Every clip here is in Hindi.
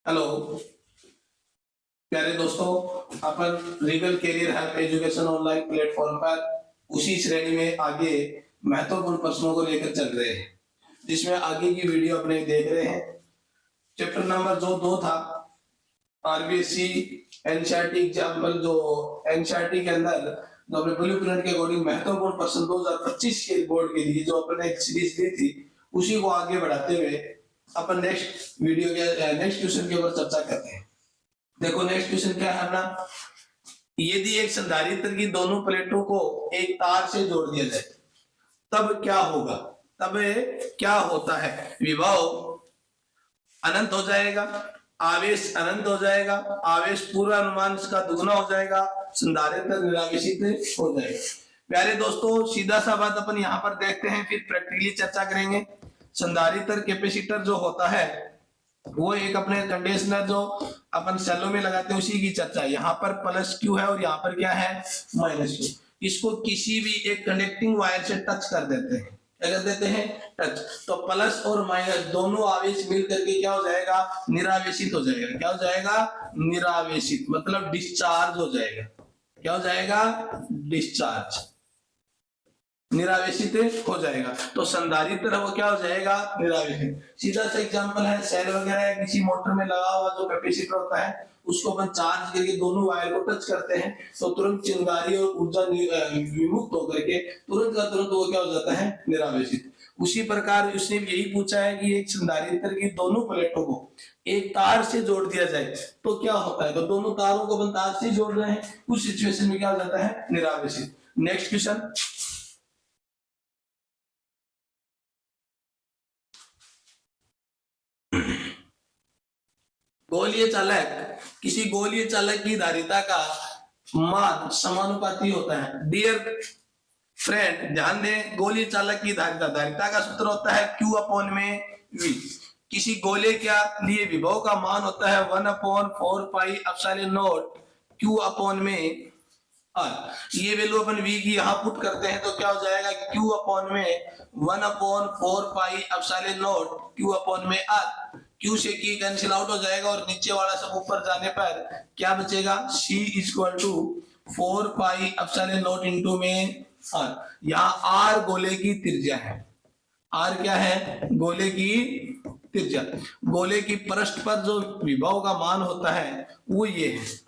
हेलो प्यारे दोस्तों, अपन Regal Career Help Education online platform पर उसी श्रेणी में आगे महत्वपूर्ण प्रश्नों को लेकर चल रहे हैं, जिसमें आगे की वीडियो अपने देख रहे हैं। चैप्टर नंबर जो 2 था, आरबीएससी एनसीईआरटी एग्जाम्पल, जो एनसीईआरटी के अंदर जो अपने ब्लूप्रिंट के अकॉर्डिंग महत्वपूर्ण प्रश्न 2025 के बोर्ड के लिए जो अपने एक सीरीज दी थी, उसी को आगे बढ़ाते हुए अपन नेक्स्ट वीडियो के नेक्स्ट क्वेश्चन के ऊपर चर्चा करते हैं। देखो नेक्स्ट क्वेश्चन क्या है अपना, यदि एक संधारित्र की दोनों प्लेटों को एक तार से जोड़ दिया जाए तब क्या होगा? तब क्या होता है? विभव अनंत हो जाएगा, आवेश अनंत हो जाएगा, आवेश पूर्वानुमान का दुगना हो जाएगा, संधारित्र निरावेशित हो जाएगा। प्यारे दोस्तों, सीधा सा बात अपन यहाँ पर देखते हैं, फिर प्रैक्टिकली चर्चा करेंगे। संधारित्र कैपेसिटर जो होता है वो एक अपने कंडीशनर जो अपन सेलों में लगाते हैं उसी की चर्चा है। यहाँ पर प्लस क्यू है और यहाँ पर क्या है? Minus Q. इसको किसी भी एक कनेक्टिंग वायर से टच कर देते हैं, क्या कर देते हैं? टच। तो प्लस और माइनस दोनों आवेश मिल करके क्या हो जाएगा? निरावेशित हो जाएगा। क्या हो जाएगा? निरावेशित, मतलब डिस्चार्ज हो जाएगा। क्या हो जाएगा? डिस्चार्ज, निरावेशित हो जाएगा। तो संधारित्र वो क्या हो जाएगा? निरावेशित। सीधा सा एग्जांपल है, सेल वगैरह या किसी मोटर में लगा हुआ जो कैपेसिटर होता है उसको अपन चार्ज करके दोनों वायर को टच करते हैं तो तुरंत चिंगारी और ऊर्जा विमुक्त होकर के तुरंत का तुरंत वो क्या हो जाता है? निरावेशित। उसी प्रकार उसने यही पूछा है कि एक संधारित्र की दोनों प्लेटों को एक तार से जोड़ दिया जाए तो क्या होता है? तो दोनों तारों को अपन तार से जोड़ रहे हैं, उस सिचुएशन में क्या हो जाता है? निरावेशित। नेक्स्ट क्वेश्चन, गोलीय चालक, किसी गोलीय चालक की धारिता का मान समानुपाती होता है। डियर फ्रेंड ध्यान दें, गोलीय चालक की धारिता का सूत्र होता है Q अपॉन में V। किसी गोले के लिए विभव का मान होता है 1/4 पाई एप्सिलॉन नॉट Q अपॉन में R। ये वैल्यू अपन V की यहाँ पुट करते हैं तो क्या हो जाएगा? Q अपॉन में 1/4 पाई एप्सिलॉन नॉट Q अपॉन में R। Q से की कैंसिल आउट हो जाएगा और नीचे वाला सब ऊपर जाने पर क्या बचेगा? C equal to 4 pi epsilon naught into में R। यहाँ R गोले की त्रिज्या है। R क्या है? गोले की त्रिज्या। गोले की पृष्ठ पर जो विभव का मान होता है वो ये है।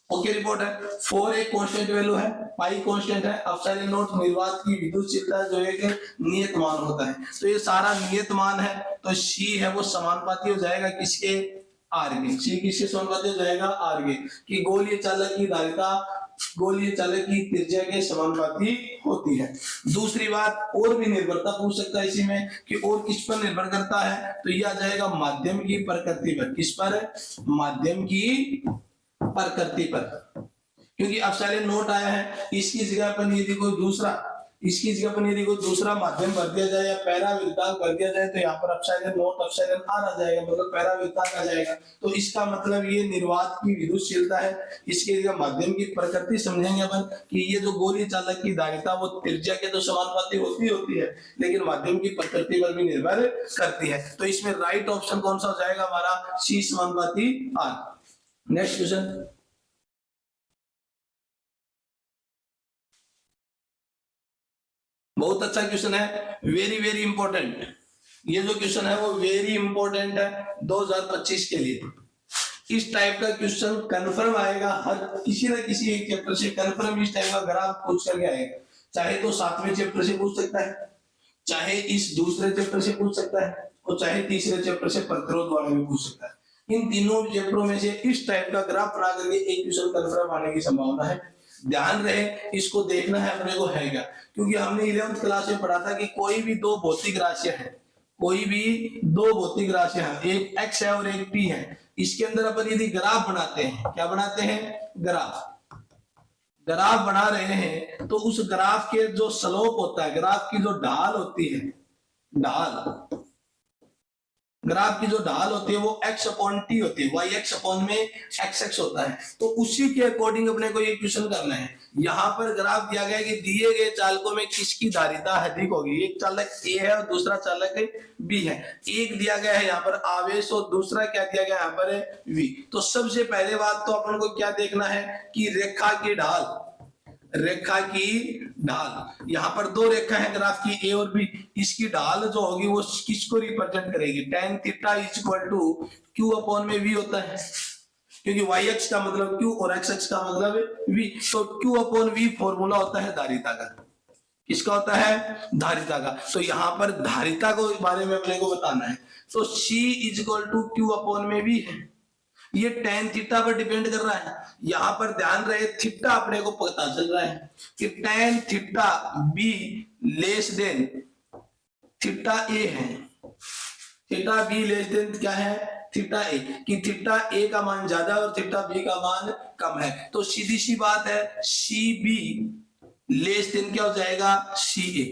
ओके, रिपोर्ट है। 4 एक कांस्टेंट वैल्यू है, पाई कांस्टेंट है, एप्सिलॉन नॉट निर्वात की विद्युतशीलता जो एक नियत मान होता है। तो ये सारा नियत मान है, तो C है वो समानुपाती हो जाएगा किसके? R के। C किसके समानुपाती हो जाएगा? R के। कि गोलीय चालक की धारिता गोलीय चालक की त्रिज्या के समानुपाती होती है। दूसरी बात, और भी निर्भरता पूछ सकता है इसी में कि और किस पर निर्भर करता है, तो यह आ जाएगा माध्यम की प्रकृति पर। किस पर? माध्यम की प्रकृति पर। क्योंकि एप्सिलॉन नॉट आया है, इसकी जगह पर यदि कोई दूसरा माध्यम भर दिया जाए या पैरा वृत्तांक भर दिया जाए तो यहाँ पर एप्सिलॉन नॉट एप्सिलॉन आर आ जाएगा, मतलब पैरा वृत्तांक आ जाएगा। तो इसका मतलब ये निर्वात की विद्युतशीलता है। इसके जगह माध्यम की प्रकृति समझेंगे अपन कि ये जो गोलीय चालक की धारिता वो त्रिज्या के तो समानुपाती होती है, लेकिन माध्यम की प्रकृति पर भी निर्भर करती है। तो इसमें राइट ऑप्शन कौन सा हो जाएगा हमारा? सी समानुपाती आर। नेक्स्ट क्वेश्चन, बहुत अच्छा क्वेश्चन है, वेरी वेरी इंपॉर्टेंट। ये जो क्वेश्चन है वो वेरी इंपॉर्टेंट है 2025 के लिए। इस टाइप का क्वेश्चन कंफर्म आएगा, हर किसी न किसी एक चैप्टर से कंफर्म इस टाइप का ग्राफ पूछ करके आएगा। चाहे तो 7वें चैप्टर से पूछ सकता है, चाहे इस दूसरे चैप्टर से पूछ सकता है, और चाहे तीसरे चैप्टर से प्रतिरोध वाले में पूछ सकता है। इन तीनों चैप्टरों में से इस टाइप का ग्राफ बना करके एक क्वेश्चन कंफर्म आने की संभावना है। ध्यान रहे, इसको देखना है अपने को है क्या, क्योंकि हमने 11th क्लास में पढ़ा था कि कोई भी दो भौतिक राशियां हैं, एक x है और एक t है, इसके अंदर अपन यदि ग्राफ बनाते हैं, क्या बनाते हैं? ग्राफ बना रहे हैं तो उस ग्राफ के जो स्लोप होता है, ग्राफ की जो ढाल होती है, ढाल ग्राफ की जो ढाल होती है वो x अपॉन टी होती है, वाई एक्स अपॉन में एक्स एक्स होता है। तो उसी के अकॉर्डिंग अपने को ये क्वेश्चन करना है। यहाँ पर ग्राफ दिया गया है कि दिए गए चालकों में किसकी धारिता अधिक होगी। एक चालक ए है और दूसरा चालक बी है। एक दिया गया है यहाँ पर आवेश और दूसरा क्या दिया गया है यहाँ पर वी। तो सबसे पहले बात तो अपन को क्या देखना है कि रेखा की ढाल, रेखा की ढाल, यहाँ पर दो रेखा है ग्राफ की ए और बी, इसकी ढाल जो होगी वो किसको रिप्रेजेंट करेगी, tan theta is equal to q upon में वी होता है, क्योंकि वाई एक्स का मतलब क्यू और एक्स एक्स का मतलब वी। तो क्यू अपॉन वी फॉर्मूला होता है धारिता का। किसका होता है, धारिता का। तो यहाँ पर धारिता को बारे में अपने को बताना है। तो C is equal to q upon में वी है, ये tan थीटा पर डिपेंड कर रहा है। यहां पर ध्यान रहे थीटा अपने को पता चल रहा है कि tan theta B less than theta A है, थीटा बी लेस देन क्या है, थीटा ए, कि थीटा ए का मान ज्यादा और थीटा बी का मान कम है। तो सीधी सी बात है सी बी लेस देन क्या हो जाएगा, सी ए,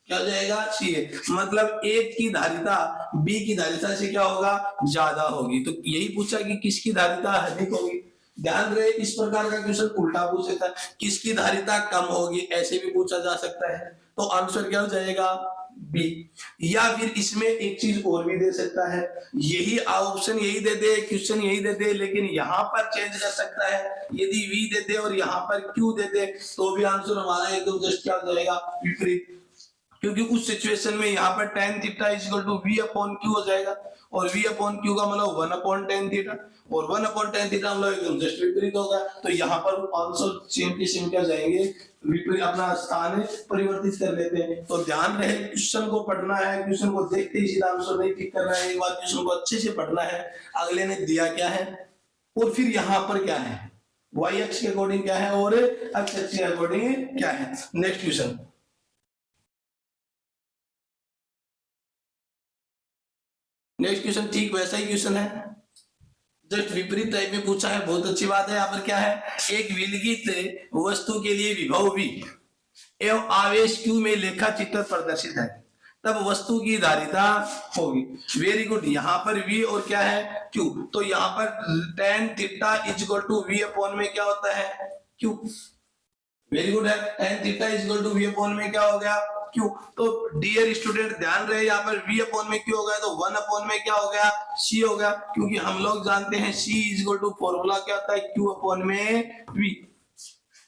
क्या हो जाएगा, सी ए, मतलब एक की धारिता बी की धारिता से क्या होगा, ज्यादा होगी। तो यही पूछा कि किसकी धारिता अधिक होगी। ध्यान रहे इस प्रकार का क्वेश्चन उल्टा पूछ सकता है, किसकी धारिता कम होगी ऐसे भी पूछा जा सकता है। तो आंसर क्या हो जाएगा, बी। या फिर इसमें एक चीज और भी दे सकता है, यही ऑप्शन यही दे दे, क्वेश्चन यही दे दे, लेकिन यहां पर चेंज कर सकता है। यदि वी दे दे और यहां पर क्यू दे दे तो भी आंसर हमारा एकदम जस्ट क्या हो जाएगा, विपरीत। क्योंकि उस सिचुएशन में यहाँ पर tan theta is equal to v upon q हो जाएगा, और v अपॉन क्यू का मतलब 1 अपॉन tan थीटा, और 1 अपॉन tan थीटा मतलब एकदम जस्ट विपरीत होगा। तो यहाँ पर आंसर सेम के सेम क्या जाएंगे, विपरीत, अपना स्थान परिवर्तित कर लेते हैं। तो ध्यान रहे क्वेश्चन को पढ़ना है, क्वेश्चन को देखते ही सीधा आंसर नहीं टिक करना है, एक बार क्वेश्चन को अच्छे से पढ़ना है, अगले ने दिया क्या है और फिर यहाँ पर क्या है, वाई एक्स के अकॉर्डिंग क्या है और एक्स एक्स के अकॉर्डिंग क्या है। नेक्स्ट क्वेश्चन, नेक्स्ट क्वेश्चन ठीक वैसा ही क्वेश्चन है, जस्ट विपरीत टाइप में पूछा है। बहुत अच्छी बात है। यहाँ पर क्या है, एक विलगित वस्तु के लिए विभव v एवं आवेश q में लेखा चित्र प्रदर्शित है, तब वस्तु की धारिता होगी। Very good. यहाँ पर v और क्या है, q। तो यहाँ पर tan theta is equal to v upon में क्या होता है, q। वेरी गुड है, tan theta is equal to v upon में क्या हो गया, क्यू। तो डियर स्टूडेंट ध्यान रहे यहाँ पर v अपॉन में क्यू हो गया तो 1 अपॉन में क्या हो गया, c हो गया, क्योंकि हम लोग जानते हैं c is equal to formula क्या होता है, q अपॉन में v।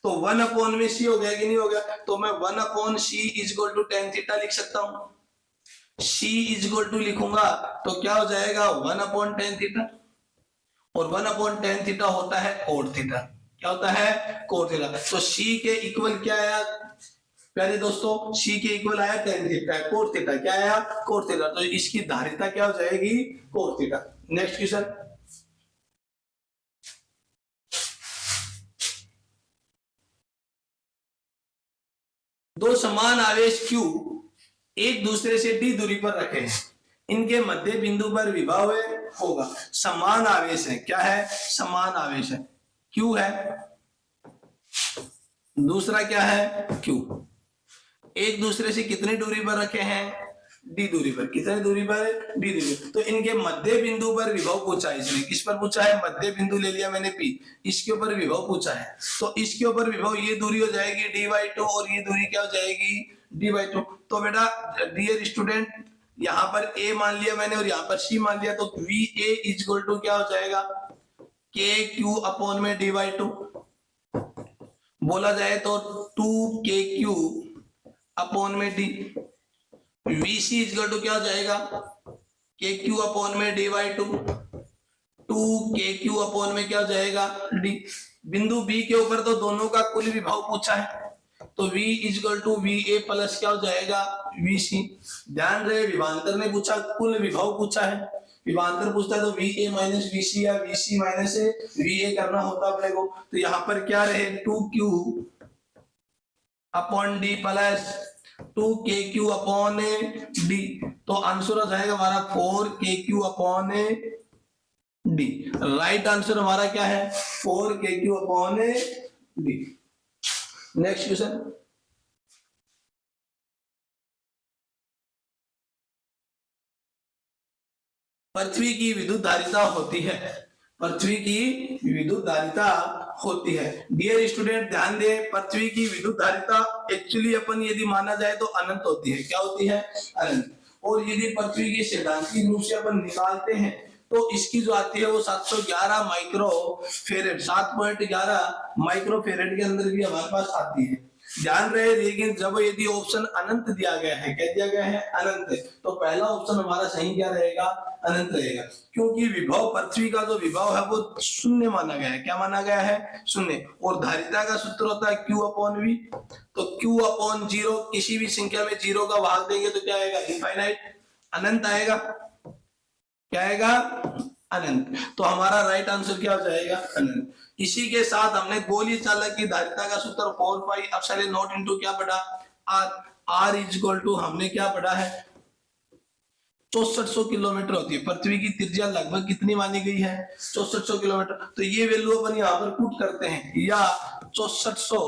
तो 1 अपॉन में c हो गया कि नहीं हो गया, तो मैं 1 upon c is equal to tan theta लिख सकता हूं। c इज इक्वल टू लिखूंगा तो क्या हो जाएगा 1 अपॉन tan थीटा, और 1 अपॉन tan थीटा होता है कोट थीटा। क्या होता है, कोट थीटा। तो c के इक्वल क्या आया प्यारे दोस्तों, c के इक्वल आया tan थीटा, कोट थीटा क्या आया, कोट थीटा। तो इसकी धारिता क्या हो जाएगी, कोट थीटा। नेक्स्ट क्वेश्चन, दो समान आवेश q एक दूसरे से d दूरी पर रखे हैं, इनके मध्य बिंदु पर विभव होगा। समान आवेश है, क्या है, समान आवेश है, q है, दूसरा क्या है, q। एक दूसरे से कितनी दूरी पर रखे हैं, डी दूरी पर। कितनी दूरी पर, डी दूरी पर। तो इनके मध्य बिंदु पर विभव पूछा है इसने। किस पर पूछा है, मध्य बिंदु ले लिया मैंने P, इसके ऊपर विभव पूछा है। तो इसके ऊपर विभव ये दूरी हो जाएगी d/2 और ये दूरी क्या हो जाएगी, d/2। तो बेटा डियर स्टूडेंट यहाँ पर a मान लिया मैंने और यहाँ पर c मान लिया, तो VA इज इक्वल टू क्या हो जाएगा, KQ अपॉन में d/2। बोला जाए तो 2KQ अपॉन में d। VC इक्वल टू क्या हो जाएगा, KQ अपॉन में d/2, 2KQ अपॉन में क्या हो जाएगा, d। बिंदु B के ऊपर तो दोनों का कुल विभव पूछा है, तो V equal to VA plus क्या हो जाएगा, VC। ध्यान रहे विभांतर ने पूछा, कुल विभव पूछा है। विभांतर पूछता है तो VA माइनस VC या VC माइनस VA करना होता अपने को। तो यहाँ पर क्या रहे, 2Q upon D plus 2KQ upon D। तो आंसर हो जाएगा हमारा 4KQ upon D। Right answer हमारा क्या है, 4KQ upon D। Next question, पृथ्वी की विद्युत धारिता होती है, पृथ्वी की विद्युत धारिता होती है। डियर स्टूडेंट ध्यान दे, पृथ्वी की विद्युत धारिता एक्चुअली अपन यदि माना जाए तो अनंत होती है। क्या होती है? अनंत। और यदि पृथ्वी की सैद्धांतिक रूप से अपन निकालते हैं तो इसकी जो आती है वो 711 माइक्रो फेरेड, 7.11 माइक्रो फेरेड के अंदर भी हमारे पास आती है। ध्यान रहे, लेकिन जब यदि ऑप्शन अनंत दिया गया है, क्या दिया गया है? अनंत, तो पहला ऑप्शन हमारा सही क्या रहेगा? अनंत रहेगा, क्योंकि विभव, पृथ्वी का जो विभव है वो शून्य माना गया है। क्या माना गया है? शून्य। और धारिता का सूत्र होता है Q अपॉन V, तो Q अपॉन 0, किसी भी संख्या में 0 का भाग देंगे तो क्या आएगा? इनफाइनाइट, अनंत आएगा। क्या आएगा? अनंत। तो हमारा राइट आंसर क्या हो जाएगा? अनंत। इसी के साथ हमने गोलीय चालक की धारिता का सूत्र 4 पाई एप्सिलॉन नॉट इनटू क्या पढ़ा? R. R is equal to हमने क्या पढ़ा है? 6400 किलोमीटर होती है। पृथ्वी की त्रिज्या लगभग कितनी मानी गई है? 6400 किलोमीटर। तो ये वैल्यू अपन यहाँ पर पुट करते हैं, या 6400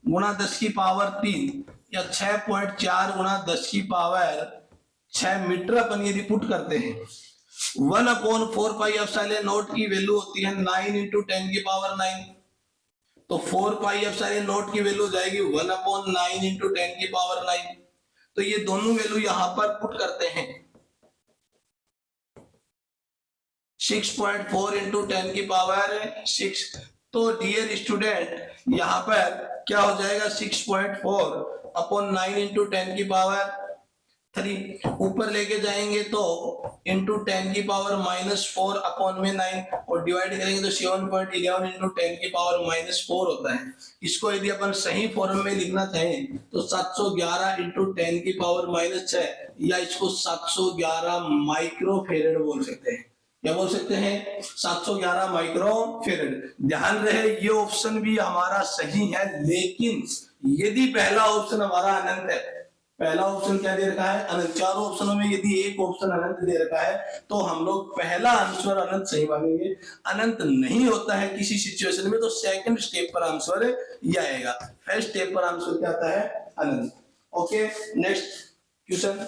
गुणा 10 की पावर 3 या 6.4 गुणा 10 की पावर 6 मीटर अपन यदि पुट करते हैं, 1/4 पाई एप्सिलॉन नॉट की वैल्यू होती है 9 इंटू 10 की पावर 9। तो 4 पाई एप्सिलॉन नॉट की वैल्यू जाएगी 1/9 इंटू 10 की पावर 9। तो ये दोनों वैल्यू यहां पर पुट करते हैं, 6.4 इंटू 10 की पावर 6। तो डियर स्टूडेंट यहां पर क्या हो जाएगा? 6.4 अपॉन 9 इंटू 10 की पावर 3, ऊपर लेके जाएंगे तो इंटू 10 की पावर -4 अपॉन में 9, और डिवाइड करेंगे तो 7.11 इंटू 10 की पावर -4 होता है। इसको यदि अपन सही फॉर्म में लिखना चाहें तो 711 इंटू 10 की पावर -6, या इसको 711 माइक्रो फेरेड बोल सकते हैं। क्या बोल सकते हैं? 711 माइक्रो फेरेड। ध्यान रहे, ये ऑप्शन भी हमारा सही है, लेकिन यदि पहला ऑप्शन हमारा अनंत है, पहला ऑप्शन क्या दे रखा है? अनंत। चारों ऑप्शनों में यदि एक ऑप्शन अनंत दे रखा है तो हम लोग पहला आंसर अनंत सही मानेंगे। अनंत नहीं होता है किसी सिचुएशन में तो सेकंड स्टेप पर आंसर ये आएगा। फर्स्ट स्टेप पर आंसर क्या आता है? अनंत। Okay, next question.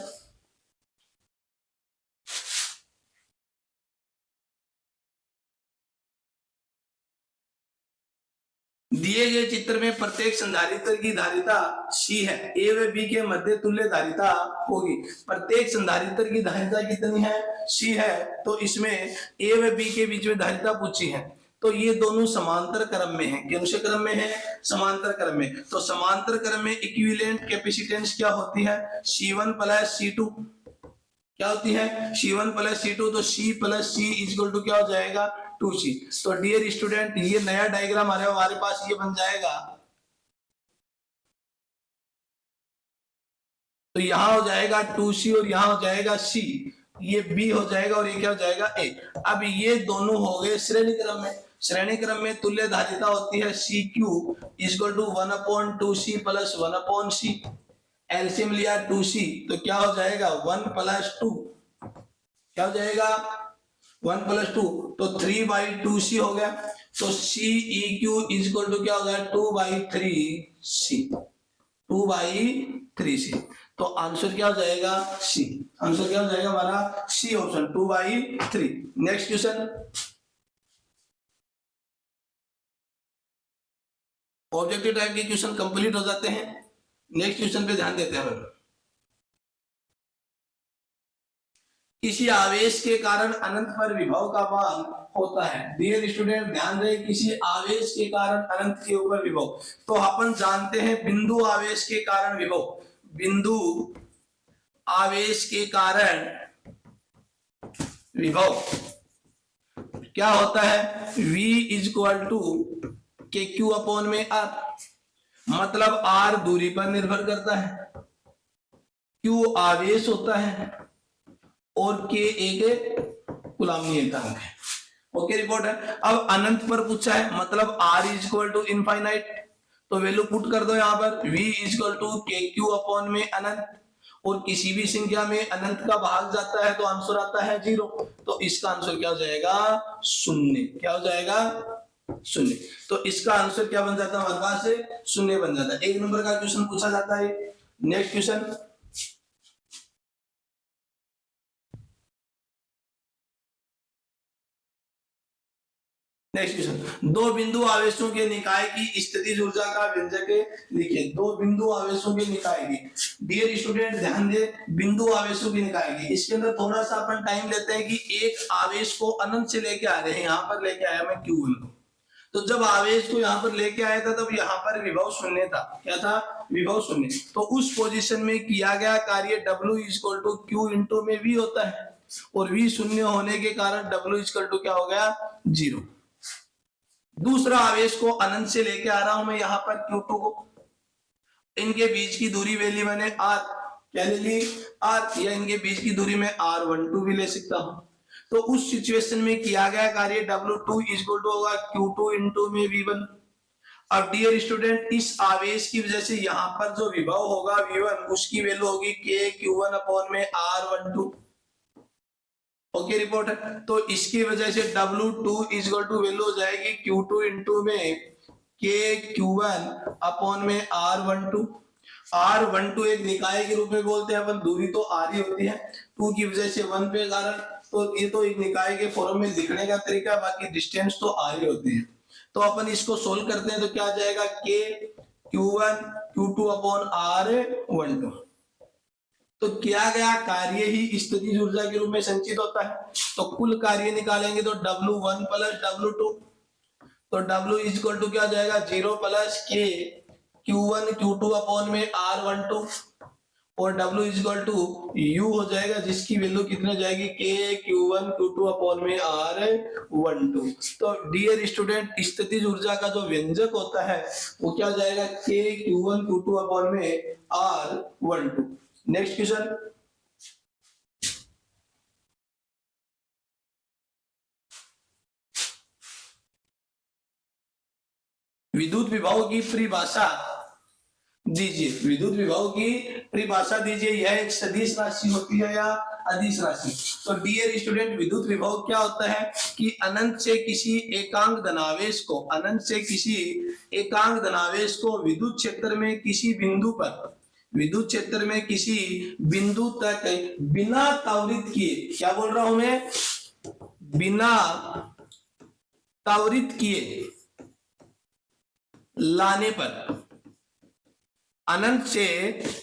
दिए गए चित्र में प्रत्येक संधारित्र की धारिता C है, A व B के मध्य तुल्य धारिता होगी। प्रत्येक संधारित्र की धारिता कितनी है? C है। तो इसमें A व B के बीच में धारिता पूछी है, तो ये दोनों समांतर क्रम में है। कौन से क्रम में है? समांतर क्रम में। तो समांतर क्रम में इक्विवेलेंट कैपेसिटेंस क्या होती है? C1 plus C2। क्या होती है? C1 plus C2। तो C plus C equal to क्या हो जाएगा? 2C। तो डियर स्टूडेंट ये नया डायग्राम हमारे पास ये बन जाएगा, तो यहां हो जाएगा 2C और यहां हो जाएगा C, ये B हो जाएगा और ये क्या हो जाएगा? A। अब ये दोनों हो गए श्रेणी क्रम में। श्रेणी क्रम में तुल्य धारिता होती है CQ equal to 1/2C plus 1/C। LCM लिया 2C, तो क्या हो जाएगा? 1 प्लस 2। क्या हो जाएगा? 1 प्लस 2, तो 3/2C हो गया। तो CEQ इक्वल टू क्या हो गया? 2/3C। 2/3C। तो आंसर क्या हो जाएगा? C। आंसर क्या हो जाएगा हमारा? C option, 2/3। Next question. Objective type के क्वेश्चन कंप्लीट हो जाते हैं। नेक्स्ट क्वेश्चन पे ध्यान देते हैं। किसी आवेश के कारण अनंत पर विभव का मान होता है। डियर स्टूडेंट ध्यान रहे, किसी आवेश के कारण अनंत के ऊपर विभव, तो अपन जानते हैं बिंदु आवेश के कारण विभव। बिंदु आवेश के कारण विभव क्या होता है? V equal to k q upon में R। मतलब R दूरी पर निर्भर करता है, Q आवेश होता है और K एक कूलम्ब नियतांक है। ओके, रिपोर्ट है। अब अनंत पर पूछा है, मतलब R is equal to infinite, तो वैल्यू पुट कर दो यहाँ पर। V is equal to k q upon में अनंत, और किसी भी संख्या में अनंत का भाग जाता है तो आंसर आता है 0। तो इसका आंसर क्या हो जाएगा? 0। क्या हो जाएगा? 0। तो इसका आंसर क्या बन जाता है हमारे पास? 0 बन जाता है। 1 नंबर का क्वेश्चन पूछा जाता है। Next question. नेक्स्ट क्वेश्चन, दो बिंदु आवेशों के निकाय की स्थितिज ऊर्जा का व्यंजक लिखिए। दो बिंदु आवेशों के निकाय की, डियर स्टूडेंट ध्यान दे, बिंदु आवेशों की निकाय की, इसके अंदर थोड़ा सा अपन टाइम लेते हैं कि एक आवेश को अनंत से लेके आ रहे हैं, यहाँ पर लेके आया मैं Q1 को, तो जब आवेश को यहाँ पर लेके आया था तब यहाँ पर विभव शून्य था। क्या था? विभव शून्य। तो उस पोजीशन में किया गया कार्य W equal to Q into में V होता है, और V शून्य होने के कारण W इक्वल टू क्या हो गया? 0। दूसरा आवेश को अनंत से लेके आ रहा हूं मैं यहाँ पर Q2 को, इनके बीच की दूरी ले ली मैंने R, क्या ले ली? R, या इनके बीच की दूरी में R12 भी ले सकता हूं। तो उस सिचुएशन में किया गया कार्य W2 इक्वल टू होगा Q2 इंटू में V1। अब डियर स्टूडेंट, इस आवेश की वजह से यहाँ पर जो विभव होगा V1, उसकी वैल्यू होगी KQ1 अपॉन में R12। ओके रिपोर्ट है, तो इसकी वजह से W2 इक्वल टू वैल्यू हो जाएगी Q2 इंटू में KQ1 अपॉन में R12। R12 एक निकाय के रूप में बोलते हैं अपन, दूरी तो R ही होती है, 2 की वजह से 1 पे कारण, तो ये तो एक निकाय के फॉर्म में लिखने का तरीका, बाकी डिस्टेंस तो R ही होती है। तो अपन इसको सोल्व करते हैं तो क्या आ जाएगा? KQ1 Q2 upon R12। तो किया गया कार्य ही स्थितिज ऊर्जा के रूप में संचित होता है। तो कुल कार्य निकालेंगे तो W1 प्लस W2, तो W इक्वल टू क्या जाएगा? 0 plus K Q1 Q2 upon में R12, और W इक्वल टू U हो जाएगा, जिसकी वैल्यू कितने जाएगी? K Q1 Q2 अपॉन में R12। तो डियर स्टूडेंट, स्थितिज ऊर्जा का जो व्यंजक होता है वो क्या जाएगा? K Q1 Q2 अपॉन में R12। नेक्स्ट क्वेश्चन, विद्युत विभव की परिभाषा दीजिए। विद्युत विभव की परिभाषा दीजिए। यह एक सदिश राशि होती है या अदिश राशि? तो डियर स्टूडेंट, विद्युत विभव क्या होता है कि अनंत से किसी एकांक धनावेश को, अनंत से किसी एकांक धनावेश को विद्युत क्षेत्र में किसी बिंदु पर, विद्युत क्षेत्र में किसी बिंदु तक बिना त्वरित किए, क्या बोल रहा हूं मैं? बिना त्वरित किए लाने पर, अनंत से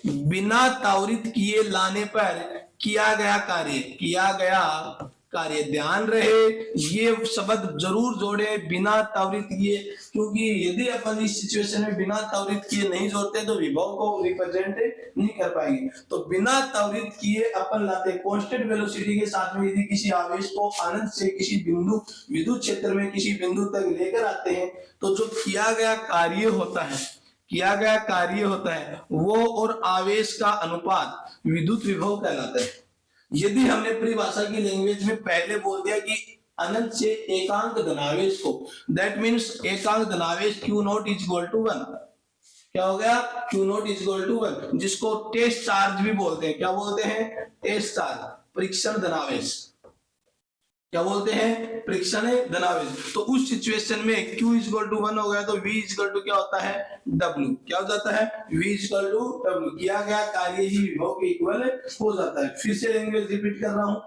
बिना त्वरित किए लाने पर किया गया कार्य, किया गया कार्य, ध्यान रहे ये शब्द जरूर जोड़े, बिना त्वरित किए, क्योंकि यदि अपन इस सिचुएशन में बिना त्वरित किए नहीं जोड़ते तो विभव को रिप्रेजेंट नहीं कर पाएंगे। तो बिना त्वरित किए अपन लाते कांस्टेंट वेलोसिटी के साथ में, यदि किसी आवेश को अनंत से किसी बिंदु, विद्युत क्षेत्र में किसी बिंदु तक लेकर आते हैं, तो जो किया गया कार्य होता है, किया गया कार्य होता है वो और आवेश का अनुपात विद्युत विभव कहलाता है। यदि हमने परिभाषा की लैंग्वेज में पहले बोल दिया कि अनंत से एकांक धनावेश को, दैट मीन्स एकांक धनावेश Q naught is equal to 1, क्या हो गया? Q naught is equal to 1, जिसको टेस्ट चार्ज भी बोलते हैं। क्या बोलते हैं? टेस्ट चार्ज, परीक्षण धनावेश। क्या बोलते हैं? परीक्षण धनावेश। तो उस सिचुएशन में Q इक्वल टू 1 हो गया तो V इक्वल टू क्या होता है? W। क्या हो जाता है? V equal to W। किया गया कार्य ही विभव के इक्वल हो जाता है। फिर से लैंग्वेज रिपीट कर रहा हूं,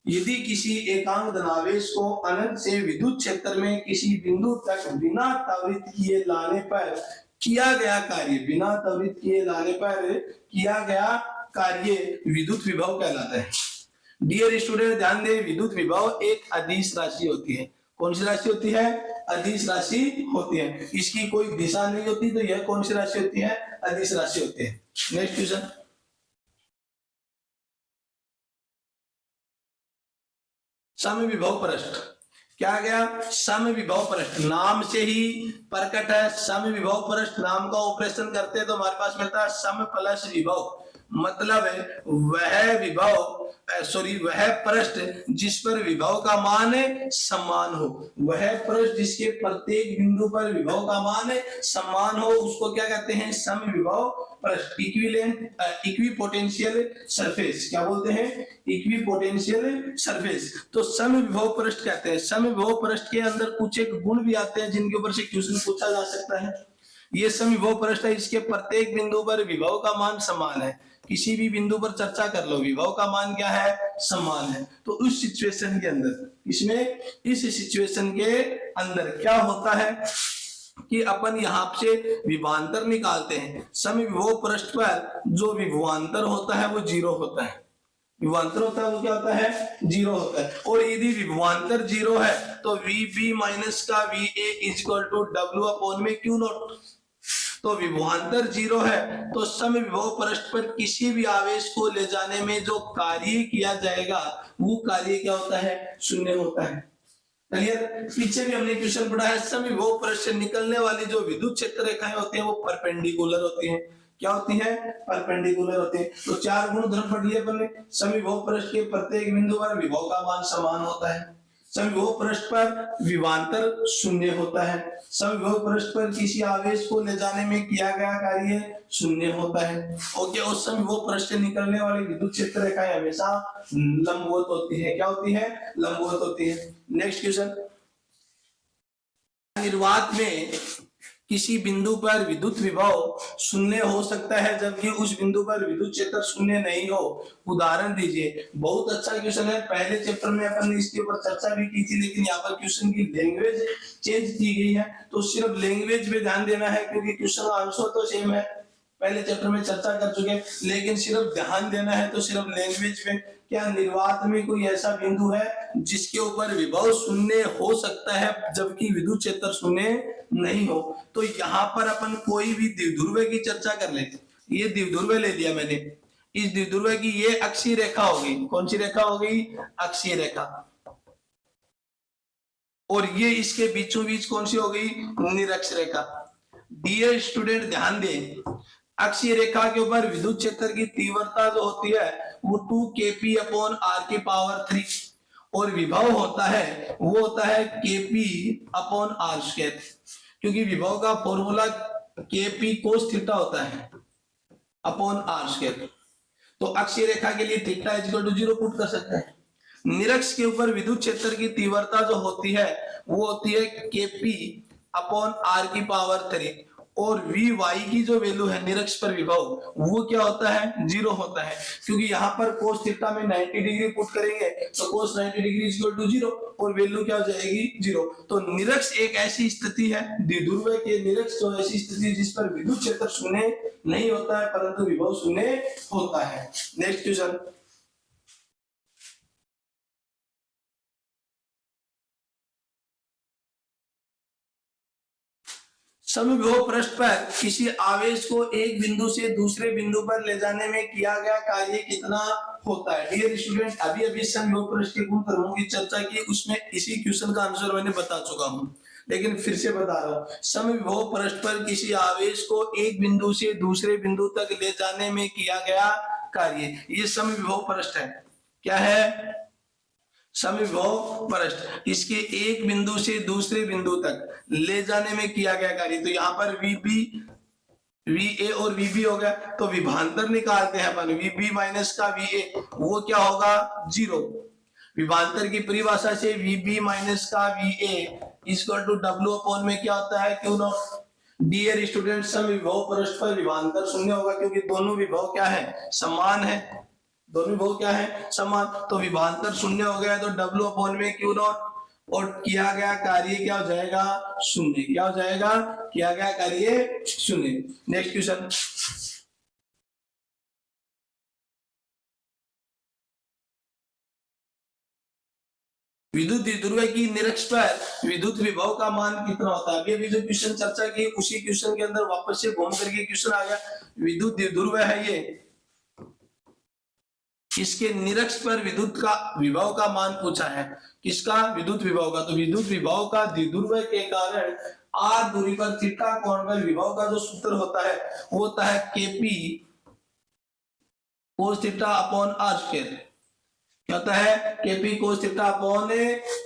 यदि किसी एकांक धनावेश को अनंत से विद्युत क्षेत्र में किसी बिंदु तक बिना त्वरित किए लाने पर किया गया कार्य, बिना त्वरित किए लाने पर किया गया कार्य विद्युत विभव कहलाता है। डियर स्टूडेंट ध्यान दें, विद्युत विभव एक अदिश राशि होती है। कौन सी राशि होती है? अदिश राशि होती है। इसकी कोई दिशा नहीं होती, तो यह कौन सी राशि होती है? अदिश राशि होती है। नेक्स्ट क्वेश्चन, समविभव पृष्ठ। क्या गया? समविभव पृष्ठ, नाम से ही प्रकट है। समविभव पृष्ठ नाम का ऑपरेशन करते हैं तो हमारे पास मिलता है सम प्लस विभव, मतलब वह विभव, सॉरी वह पृष्ठ जिस पर विभव का मान समान हो, वह पृष्ठ जिसके प्रत्येक बिंदु पर विभव का मान समान हो, उसको क्या कहते हैं? समविभव पृष्ठ। इक्विवेलेंट, इक्विपोटेंशियल सरफेस, क्या बोलते हैं? Equipotential surface. तो समविभव पृष्ठ कहते हैं। समविभव पृष्ठ के अंदर कुछ एक गुण भी आते हैं जिनके ऊपर से क्वेश्चन पूछा जा सकता है। ये समविभव पृष्ठ है, इसके प्रत्येक बिंदु पर विभव का मान समान है। किसी भी बिंदु पर चर्चा कर लो, विभव का मान क्या है, समान है। तो उस सिचुएशन के अंदर, इसमें इस सिचुएशन के अंदर क्या होता है कि अपन यहाँ से विभवांतर निकालते हैं। समविभव पृष्ठ पर जो विभवांतर होता है वो 0 होता है, विभवांतर होता है वो क्या होता है, 0 होता है। और यदि विभवांतर 0 है तो VB माइनस का VA equal to W upon में Q नॉट। तो विभवांतर 0 है तो समविभव पृष्ठ पर किसी भी आवेश को ले जाने में जो कार्य किया जाएगा वो कार्य क्या होता है, 0 होता है। क्लियर? पीछे भी हमने क्वेश्चन पढ़ा है, समविभव पृष्ठ से निकलने वाली जो विद्युत क्षेत्र रेखाएं होती हैं वो परपेंडिकुलर होती हैं। क्या होती है, परपेंडिकुलर होते हैं। तो 4 गुणधर्म पढ़ लिए अपन ने। समविभव पृष्ठ के प्रत्येक बिंदु पर विभव का मान समान होता है, समविभव पृष्ठ पर विभवांतर 0 होता है, समविभव पृष्ठ पर किसी आवेश को ले जाने में किया गया कार्य 0 होता है। ओके, और समविभव पृष्ठ से निकलने वाली विद्युत क्षेत्र रेखाएं हमेशा लंबवत होती है। क्या होती है, लंबवत होती है। नेक्स्ट क्वेश्चन, निर्वात में किसी बिंदु पर विद्युत विभव 0 हो सकता है जबकि उस बिंदु पर विद्युत क्षेत्र 0 नहीं हो, उदाहरण दीजिए। बहुत अच्छा क्वेश्चन है, पहले चैप्टर में अपन ने इसके ऊपर चर्चा भी की थी, लेकिन यहाँ पर क्वेश्चन की लैंग्वेज चेंज की गई है, तो सिर्फ लैंग्वेज पे ध्यान देना है क्योंकि क्वेश्चन का आंसर तो सेम है, पहले चैप्टर में चर्चा कर चुके, लेकिन सिर्फ ध्यान देना है तो सिर्फ लैंग्वेज पे। क्या निर्वात में कोई ऐसा बिंदु है जिसके ऊपर विभव 0 हो सकता है जबकि विद्युत क्षेत्र 0 नहीं हो? तो यहाँ पर अपन कोई भी द्विध्रुव की चर्चा कर लेते। ये द्विध्रुव ले लिया मैंने, इस द्विध्रुव की ये अक्षीय रेखा होगी। कौन सी रेखा हो गई, अक्षीय रेखा। और ये इसके बीचों बीच कौन सी हो गई, निरक्ष रेखा। डियर स्टूडेंट ध्यान दें, अक्षीय रेखा के ऊपर विद्युत क्षेत्र की तीव्रता जो होती है वो 2 kp अपॉन r की पावर 3 और विभव होता है वो होता है kp अपॉन r स्क्वायर, क्योंकि विभव का फॉर्मूला kp cos थीटा होता है अपॉन r स्क्वायर। तो अक्षीय रेखा के लिए थीटा इक्वल टू 0 पुट कर सकते हैं। निरक्ष के ऊपर विद्युत क्षेत्र की तीव्रता जो होती है वो होती है kp अपॉन r की पावर 3 और Vy की जो वैल्यू है निरक्ष पर विभव वो क्या होता है, 0 होता है, क्योंकि यहाँ पर cos थीटा में 90 डिग्री पुट करेंगे तो cos 90 डिग्री इक्वल टू 0 और वैल्यू क्या हो जाएगी, 0। तो निरक्ष एक ऐसी स्थिति है, द्विध्रुव के निरक्ष तो ऐसी स्थिति जिस पर विद्युत क्षेत्र 0 नहीं होता है परंतु विभव 0 होता है। नेक्स्ट क्वेश्चन, समविभव पृष्ठ पर किसी आवेश को एक बिंदु से दूसरे बिंदु पर ले जाने में किया गया कार्य कितना होता है? डियर स्टूडेंट, अभी अभी समविभव पृष्ठ के गुणधर्मों की चर्चा की, उसमें इसी क्वेश्चन का आंसर मैंने बता चुका हूं, लेकिन फिर से बता रहा हूं। समविभव पृष्ठ पर किसी आवेश को एक बिंदु से दूसरे बिंदु तक ले जाने में किया गया कार्य, ये समविभव पृष्ठ है। क्या है, समविभव पृष्ठ। इसके एक बिंदु से दूसरे बिंदु तक ले जाने में किया गया कार्य। तो यहाँ पर VA और VB हो गया, तो विभवांतर निकालते हैं अपन। VB माइनस का VA वो क्या होगा, 0। विभवांतर की परिभाषा से VB माइनस का VA equal to W upon में क्या होता है, Q नॉट। डियर स्टूडेंट, समविभव पृष्ठ पर विभवांतर 0 होगा क्योंकि दोनों विभव क्या है, समान है, दोनों विभव क्या है, समान। तो विभवांतर 0 हो गया तो W अपॉन में Q नॉट और किया गया कार्य क्या हो जाएगा, 0। क्या हो जाएगा, किया गया कार्य 0। नेक्स्ट क्वेश्चन, विद्युत द्विध्रुव की निरक्ष पर विद्युत विभव का मान कितना होता है? अभी जो क्वेश्चन चर्चा की उसी क्वेश्चन के अंदर वापस से घूम करके क्वेश्चन आ गया। विद्युत द्विध्रुव है ये, इसके निरक्ष पर विद्युत का विभव का मान पूछा है। किसका, विद्युत विभव का। तो विद्युत विभव का द्विध्रुव के कारण r दूरी पर थीटा कोण पर विभव का जो सूत्र होता है वो होता है kp cos theta upon r square. क्या होता है, kp cos theta upon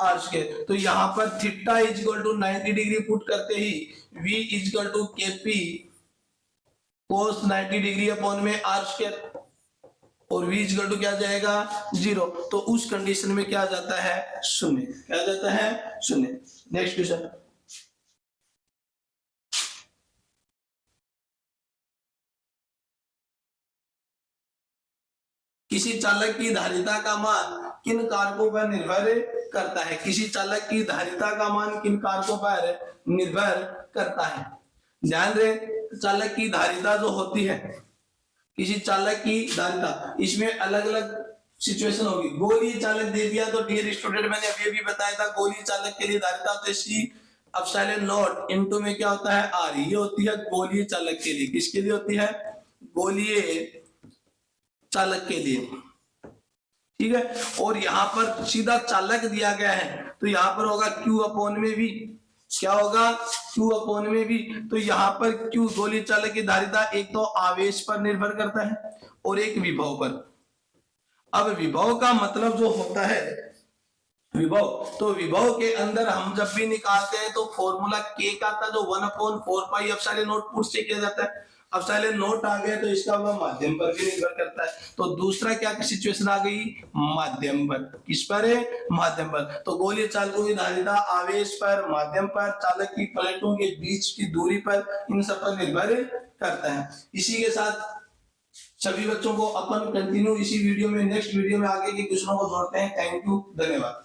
r square. तो यहाँ पर theta is equal to 90 degree put करते ही v is equal to kp cos 90 degree upon में r स्क्वायर और v इक्वल टू क्या जाएगा, 0। तो उस कंडीशन में क्या जाता है, 0। क्या जाता है, 0। नेक्स्ट क्वेश्चन, किसी चालक की धारिता का मान किन कारकों पर निर्भर करता है? किसी चालक की धारिता का मान किन कारकों पर निर्भर करता है? ध्यान रहे, चालक की धारिता जो होती है, किसी चालक की धारिता, इसमें अलग अलग सिचुएशन होगी। गोलीय चालक दे दिया तो डियर स्टूडेंट मैंने अभी बताया था, गोलीय चालक के लिए धारिता होती है सी एप्सिलॉन नॉट इनटू में क्या होता है आर। ये होती है गोलीय चालक के लिए। किसके लिए होती है? गोलीय चालक के लिए। ठीक है, और यहाँ पर सीधा चालक दिया गया है तो यहाँ पर होगा Q अपॉन में भी, क्या होगा? Q अपॉन में भी। तो यहाँ पर Q गोलीय चालक की धारिता एक तो आवेश पर निर्भर करता है और एक विभव पर। अब विभव का मतलब जो होता है विभव, तो विभव के अंदर हम जब भी निकालते हैं तो फॉर्मूला K का था जो 1/4 पाई एप्सिलॉन नॉट पुट से किया जाता है। एप्सिलॉन नॉट आ गया तो इसका वह माध्यम पर भी निर्भर करता है। तो दूसरा क्या सिचुएशन आ गई? माध्यम पर। किस पर है? माध्यम पर। तो गोलीय चालकों की धारिता आवेश पर, माध्यम पर, चालक की प्लेटों के बीच की दूरी पर, इन सब पर निर्भर करता है। इसी के साथ सभी बच्चों को अपन कंटिन्यू इसी वीडियो में, नेक्स्ट वीडियो में आगे के क्वेश्चनों को जोड़ते हैं। थैंक यू, धन्यवाद।